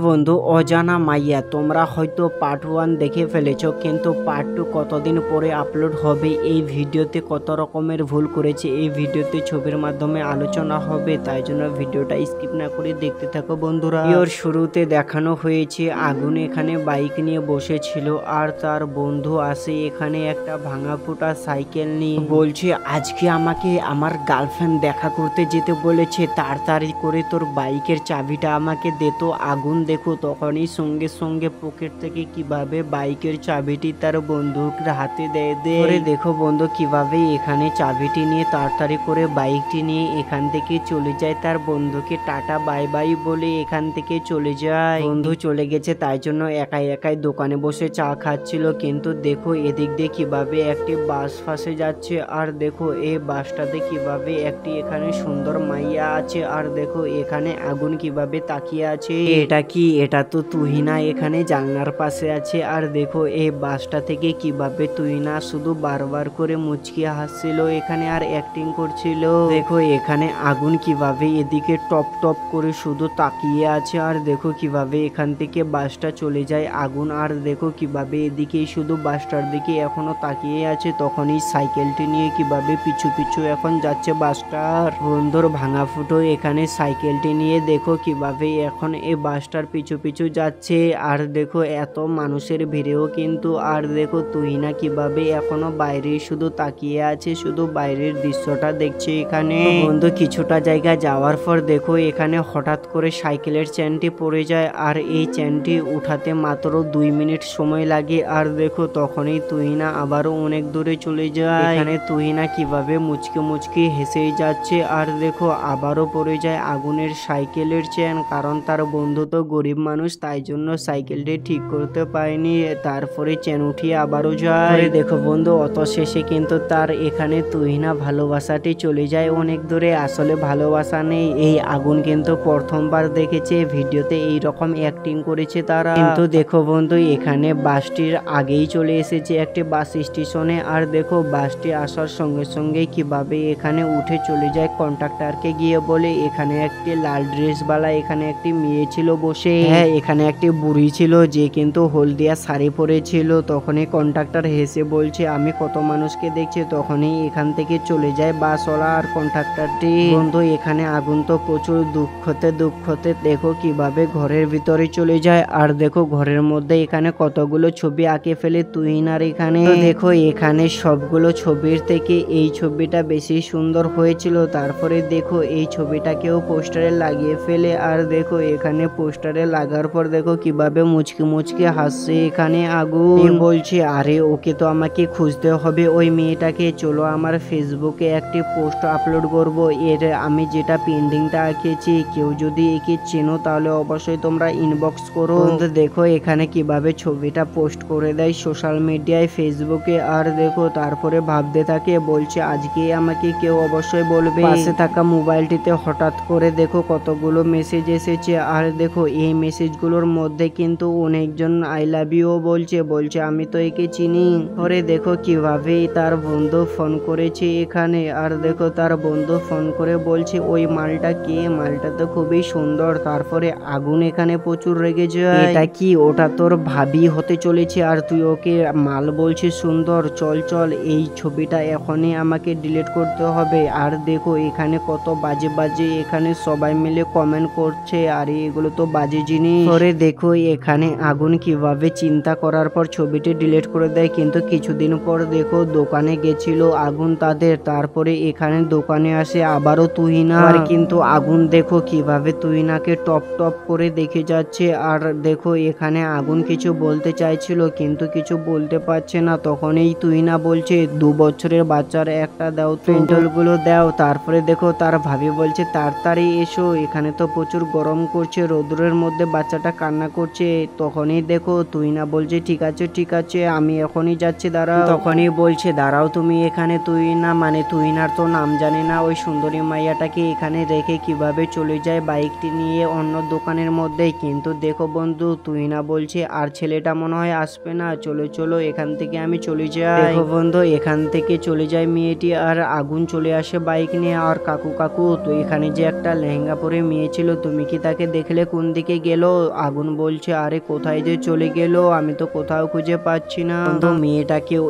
বন্ধু অজানা মাইয়া তোমরা হয়তো পার্ট 1 দেখে ফেলেছো, কিন্তু পার্ট 2 কতদিন পরে আপলোড হবে। এই ভিডিওতে কত রকমের ভুল করেছে এই ভিডিওতে ছবির মাধ্যমে আলোচনা হবে, তাই জন্য ভিডিওটা স্কিপ না করে দেখতে থাকো বন্ধুরা। ভিডিওর শুরুতে দেখানো হয়েছে আগুন এখানে বাইক নিয়ে বসেছিল আর তার বন্ধু আসে এখানে একটা ভাঙা ফুটা সাইকেল নিয়ে, বলছে আজকে আমাকে আমার গার্লফ্রেন্ড দেখা করতে যেতে বলেছে, তাড়াতাড়ি করে তোর বাইকের চাবিটা আমাকে দে। তো আগুন দেখো তখনই সঙ্গে সঙ্গে পকেট থেকে কিভাবে বাইকের চাবিটি তার বন্ধুর হাতে দিয়ে দেয়। দেখো বন্ধু কিভাবে এখানে চাবিটি নিয়ে তাড়াতাড়ি করে বাইকটি নিয়ে এখান থেকে চলে যায়, তার বন্ধুকে টাটা বাই বাই বলে এখান থেকে চলে যায়। বন্ধু চলে গেছে তাই জন্য একাই একাই দোকানে বসে চা খাচ্ছিল, কিন্তু দেখো এদিক দিয়ে কিভাবে একটি বাস ফাঁসে যাচ্ছে, আর দেখো এই বাসটাতে কিভাবে একটি এখানে সুন্দর মাইয়া আছে, আর দেখো এখানে আগুন কিভাবে তাকিয়ে আছে। এটা কি? এটা তো তুহিনা এখানে জানলার পাশে আছে, আর দেখো এই বাসটা থেকে কিভাবে তুহিনা শুধু বারবার করে মুচকি হাসছিল এখানে আর অ্যাক্টিং করছিল। দেখো এখানে আগুন কিভাবে এদিকে টপ টপ করে শুধু তাকিয়ে আছে, আর দেখো কিভাবে এখান থেকে বাসটা চলে যায় আগুন, আর দেখো কিভাবে এদিকে শুধু বাসটার দিকে এখনো তাকিয়ে আছে। তখনই সাইকেলটি নিয়ে কিভাবে পিছু পিছু এখন যাচ্ছে বাসটার। বন্ধুর ভাঙা ফুটো এখানে সাইকেলটি নিয়ে দেখো কিভাবে এখন এই বাসটার পিছু পিছু যাচ্ছে, আর দেখো এত মানুষের ভিড়েও কিন্তু, আর দেখো তুহিনা কিভাবে এখনো বাইরে শুধু তাকিয়ে আছে, শুধু বাইরের দৃশ্যটা দেখছে এখানে। বন্ধু কিছুটা জায়গা যাওয়ার পর দেখো এখানে হঠাৎ করে সাইকেলের চেনটি পড়ে যায়, আর এই চেনটি উঠাতে মাত্র 2 মিনিট সময় লাগে, আর দেখো তখনই তুহিনা আবারও অনেক দূরে চলে যায়। এখানে তুহিনা কিভাবে মুচকে মুচকে হেসেই যাচ্ছে, আর দেখো আবারও পড়ে যায় আগুনের সাইকেলের চেন, কারণ তার বন্ধু তো গরিব মানুষ তাই জন্য সাইকেলটি ঠিক করতে পারেনি, তারপরে চেন উঠিয়ে আবারও যায়। দেখো বন্ধু অত শেষে কিন্তু তার এখানে তুহিনা ভালোবাসাটি চলে যায় অনেক দূরে। আসলে ভালোবাসা নেই, এই আগুন কিন্তু প্রথমবার দেখেছে ভিডিওতে এইরকম অ্যাক্টিং করেছে তারা। কিন্তু দেখো বন্ধু এখানে বাসটির আগেই চলে এসেছে একটি বাস স্টেশনে, আর দেখো বাসটি আসার সঙ্গে সঙ্গে কিভাবে এখানে উঠে চলে যায় কন্ট্রাক্টরকে গিয়ে বলে এখানে একটি লাল ড্রেসওয়ালা এখানে একটি মেয়ে ছিল বসে। হ্যাঁ এখানে একটি বুড়ি ছিল যে কিন্তু হলদিয়া শাড়ি পরেছিল। তখনই কন্ট্রাক্টর হেসে বলছে আমি কত মানুষকে দেখছি, তখনই এখান থেকে চলে যায় বাসওয়ালা আর কন্ট্রাক্টরটি। বন্ধু এখানে আগুন তো প্রচুর দুঃখতে দুঃখতে দেখো কিভাবে ঘরের ভিতরে চলে যায়, আর দেখো ঘরের মধ্যে এখানে কতগুলো ছবি আঁকে ফেলে তুহিনার এখানে। দেখো এখানে সবগুলো ছবির থেকে এই ছবিটা বেশি সুন্দর হয়েছিল, তারপরে দেখো এই ছবিটাকেও পোস্টারে লাগিয়ে ফেলে, আর দেখো এখানে পোস্টারে লাগার পর দেখো কিভাবে মুচকে মুচকে হাসছে এখানে আগুন। বলছে আরে ওকে তো আমাকে খুঁজতে হবে ওই মেয়েটাকে, চলো আমার ফেসবুকে একটি পোস্ট আপলোড করব, এর আমি যেটা পেন্ডিংটা আঁকেছি, কেউ যদি একে চেনো তাহলে অবশ্যই তোমরা ইনবক্স করো। দেখো এখানে কিভাবে ছবিটা পোস্ট করে দেয় সোশ্যাল মিডিয়ায় ফেসবুকে, আর দেখো তারপরে ভাবতে থাকে বলছে আজকে আমাকে কেউ অবশ্যই বলবে। পাশে থাকা মোবাইলটিতে হঠাৎ করে দেখো কতগুলো মেসেজ এসেছে, আর দেখো এই মেসেজগুলোর মধ্যে কিন্তু অনেকজন আই লাভ ইউ বলছে, বলছে আমি তো একে চিনি। পরে দেখো কিভাবে তার বন্ধু ফোন করেছে এখানে, আর দেখো তার বন্ধু ফোন করে বলছে ওই মালটা কে, মালটা তো খুবই সুন্দর। তারপরে আগুন এখানে প্রচুর রেগে যায়, এটা কি? ওটা তোর ভাবি হতে চলেছে আর তুই ওকে মাল বলছিস সুন্দর, চল চল এই ছবিটা এখনই আমাকে ডিলিট করতে হবে। আর দেখো এখানে কত বাজে বাজে এখানে সবাই মিলে কমেন্ট করছে, আর এগুলো তো বাজে জিনিস। পরে দেখো এখানে আগুন কিভাবে চিন্তা করার পর ছবিটি ডিলিট করে দেয়, কিন্তু কিছুদিন পর দেখো দোকানে গেছিল আগুন তাদের, তারপরে এখানে দোকানে আসে আবারও তুহিনা, আর কিন্তু আগুন দেখো কিভাবে তুহিনাকে টপ টপ করে দেখে যাচ্ছে, আর দেখো এখানে আগুন কিছু বলতে চাইছিল কিন্তু কিছু বলতে পারছে না। তখন এই তুহিনা বলছে 2 বছরের বাচ্চার একটা দাও, পেন্টল গুলো দাও। তারপরে দেখো তার ভাবি বলছে তাড়াতাড়ি এসো, এখানে তো প্রচুর গরম করছে, রোদ্রের মধ্যে বাচ্চাটা কান্না করছে। তখনই দেখো তুহিনা বলছে ঠিক আছে ঠিক আছে আমি এখনই যাচ্ছি দাঁড়াও। তখনই বলছে দাঁড়াও তুমি এখানে। তুহিনা মানে তুহিনার তো নাম জানে না, ওই সুন্দরী মাইয়াটাকে এখানে রেখে কিভাবে চলে যায় বাইকটি নিয়ে অন্য দোকানের মধ্যে। কিন্তু দেখো বন্ধু তুহিনা বলছে আর ছেলেটা মনে হয় আসবে না, চলো চলো এখান থেকে আমি চলে যাই। দেখো বন্ধু এখান থেকে চলে যায় মেয়েটি, আর আগুন চলে আসে বাইক নিয়ে। আর কাকু কাকু তো এখানে যে একটা লেহেঙ্গা পরে মেয়ে ছিল তুমি কি তাকে দেখলে কোন দিকে? থেকে গেল। আগুন বলছে আরে কোথায় যে চলে গেল, আমি তো কোথাও খুঁজে পাচ্ছি না। তো মেয়েটাকেও